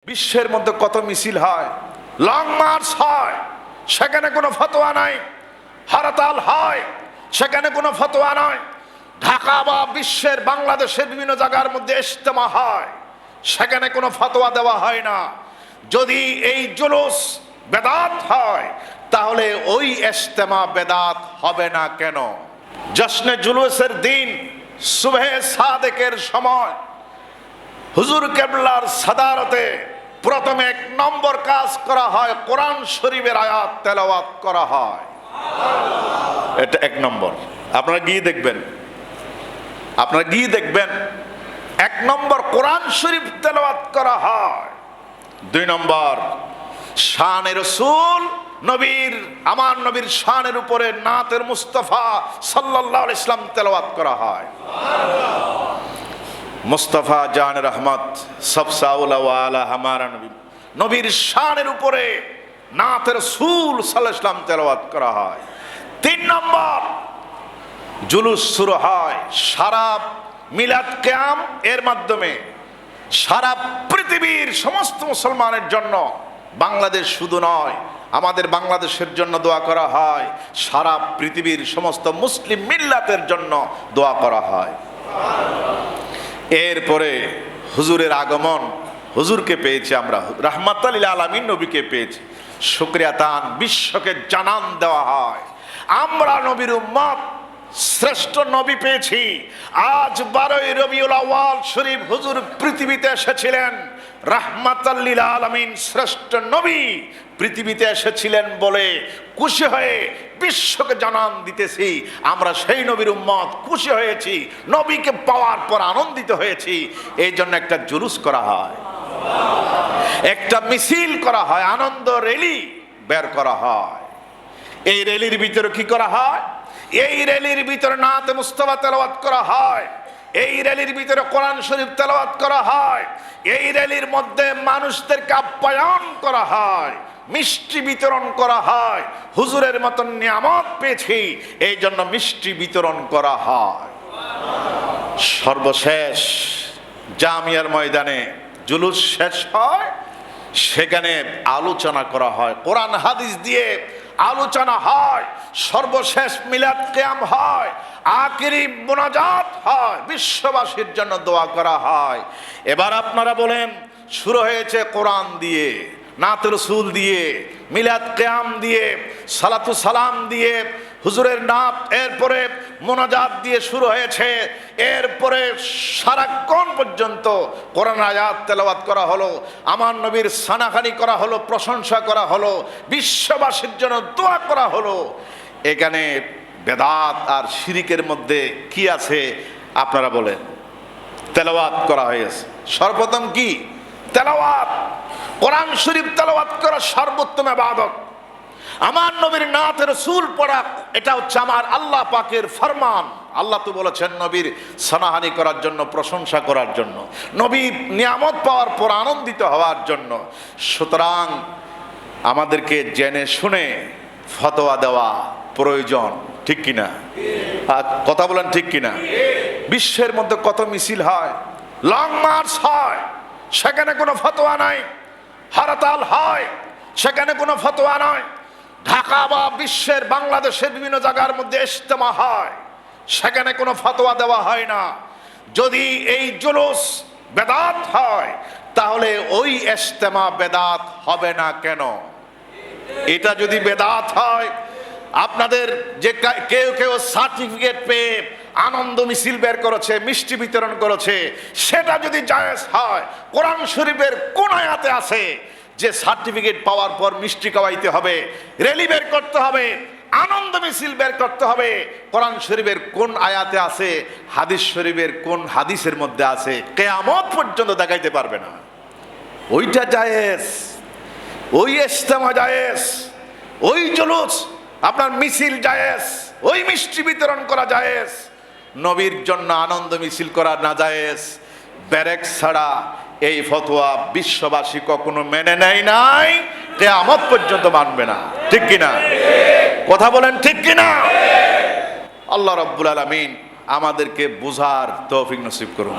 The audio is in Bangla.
বিশ্বের মধ্যে কত মিছিল হয়, লং মার্চ হয়, সেখানে কোনো ফতোয়া নাই। হরতাল হয়, সেখানে কোনো ফতোয়া নয়। ঢাকা বা বিশ্বের বাংলাদেশের বিভিন্ন জায়গার মধ্যে ইজতেমা হয়, সেখানে কোনো ফতোয়া দেওয়া হয় না। যদি এই জুলুস বেদাত হয়, তাহলে ওই ইজতেমা বেদাত হবে না কেন? জশ্নে জুলুসের দিন সুবহে সাদেকের সময় হুজুর কেবলার সাদারতে প্রথমে 1 নম্বর কাজ করা হয়, কোরআন শরীফের আয়াত তেলাওয়াত করা হয়। এটা 1 নম্বর। আপনারা গিয়ে দেখবেন, 1 নম্বর কোরআন শরীফ তেলাওয়াত করা হয়। 2 নম্বর শানে রাসূল নবীর, আমার নবীর শানের উপরে নাতের মুস্তাফা সাল্লাল্লাহু আলাইহি ওয়াসাল্লাম তেলাওয়াত করা হয়। মুস্তাফা জান রহমত সবসা আউলা ওয়া আলা হামারা নবী, নবীর শানের উপরে নাতের রাসূল সাল্লাল্লাহু আলাইহি ওয়াসাল্লাম তেলাওয়াত করা হয়। 3 নম্বর জুলুস শুরু হয় সারা মিলাদ কিয়াম এর মাধ্যমে। সারা পৃথিবীর সমস্ত মুসলমানের জন্য, বাংলাদেশ শুধু নয়, আমাদের বাংলাদেশের জন্য দোয়া করা হয়, সারা পৃথিবীর সমস্ত মুসলিম মিল্লাতের জন্য দোয়া করা হয়। এরপরে হুজুরের আগমন, হুজুরকে পেয়েছি আমরা, রাহমাতাল লিল আলামিন নবীকে পেয়েছি, শুকরিয়া তান বিশ্বকে জানান দেওয়া হয় আমরা নবীর উম্মত, শ্রেষ্ঠ নবী পেয়েছি। আজ 12ই রবিউল আউয়াল শরীফ হুজুর পৃথিবীতে এসেছিলেন, রাহমাতাল লিল আলামিন শ্রেষ্ঠ নবী পৃথিবীতে এসেছিলেন বলে খুশি হয়ে বিশ্বকে জানান দিতেছি আমরা সেই নবীর উম্মত, খুশি হয়েছি, নবীকে পাওয়ার পর আনন্দিত হয়েছি। এই জন্য একটা জুলুস করা হয়, একটা মিছিল করা হয়, আনন্দ র্যালি বের করা হয়। এই র্যালির ভিতরে কি করা হয়? এই র্যালির ভিতরে নাতে মুস্তাফা তেলাওয়াত করা হয়, এই র্যালির ভিতরে কোরআন শরীফ তেলাওয়াত করা হয়, এই র্যালির মধ্যে মানুষদেরকে আপ্যায়ন করা হয়, মিষ্টি বিতরণ করা হয়। হুজুরের মতন নিয়ামত পেয়েছি, এই জন্য মিষ্টি বিতরণ করা হয়। সর্বশেষ জামিয়ার ময়দানে জুলুস শেষ হয়, সেখানে আলোচনা করা হয়, কোরআন হাদিস দিয়ে আলোচনা হয়। সর্বশেষ মিলাদ কিয়াম হয়, আখিরি মুনাজাত হয়, বিশ্ববাসীর জন্য দোয়া করা হয়। এবার আপনারা বলেন, শুরু হয়েছে কোরআন দিয়ে, নাতে রাসূল দিয়ে, মিলাদ কিয়াম দিয়ে, সালাতু সালাম দিয়ে, হুজুরের নাত, এরপরে মুনাজাত দিয়ে শুরু হয়েছে। এরপরে সারাক্ষণ পর্যন্ত কোরআন আয়াত তেলাওয়াত করা হলো, আমার নবীর সানাখানি করা হলো, প্রশংসা করা হলো, বিশ্ববাসীর জন্য দোয়া করা হলো। এখানে বেদাত আর শিরিকের মধ্যে কি আছে আপনারা বলেন? তেলাওয়াত করা হয়েছে। সর্বপ্রথম কি? তেলাওয়াত। কোরআন শরীফ তেলাওয়াত করা সর্বোত্তম ইবাদত। আমার নবীর নাতে রাসূল পড়া, এটা হচ্ছে আমার আল্লাহ পাকের ফরমান। আল্লাহ তো বলেছেন নবীর সানাহানি করার জন্য, প্রশংসা করার জন্য, নবীর নিয়ামত পাওয়ার পর আনন্দিত হওয়ার জন্য। সুতরাং আমাদেরকে জেনে শুনে ফতোয়া দেওয়া প্রয়োজন, ঠিক কিনা? কথা বলেন, ঠিক কিনা? বিশ্বের মধ্যে কত মিছিল হয়, লং মার্চ হয়, সেখানে কোনো ফতোয়া নাই। হরতাল হয়, সেখানে কোনো ফতোয়া নয়। ঢাকা বা বিশ্বের বাংলাদেশের বিভিন্ন জায়গার মধ্যে ইজতেমা হয়, সেখানে কোনো ফতোয়া দেওয়া হয় না। যদি এই জুলুস বেদাত হয়, তাহলে ওই ইজতেমা বেদাত হবে না কেন? এটা যদি বেদাত হয়, আপনাদের যে কেউ কেউ সার্টিফিকেট পেয়ে আনন্দ মিছিল বের করেছে, মিষ্টি বিতরণ করেছে, সেটা যদি জায়েজ হয়, কোরআন শরীফের কোন আয়াতে আছে যে সার্টিফিকেট পাওয়ার পর মিষ্টি খাওয়াইতে হবে, র্যালি বের করতে হবে, আনন্দ মিছিল বের করতে হবে? কোরআন শরীফের কোন আয়াতে আছে? হাদিস শরীফের কোন হাদিসের মধ্যে আছে? কিয়ামত পর্যন্ত দেখাইতে পারবে না। ওইটা জায়েজ, ওই ইজতেমা জায়েজ, ওই জুলুস আপনার মিছিল জায়েজ, ওই মিষ্টি বিতরণ করা জায়েজ। নবীর জন্য আনন্দ মিছিল করা না জায়েজ। ব্যারেক ছাড়া এই ফতোয়া বিশ্ববাসী কখনো মেনে নেয় নাই, কিয়ামত পর্যন্ত মানবে না, ঠিক কিনা? কথা বলেন, ঠিক কিনা? আল্লাহ রাব্বুল আলামিন আমাদেরকে বুঝার তৌফিক নসিব করুন।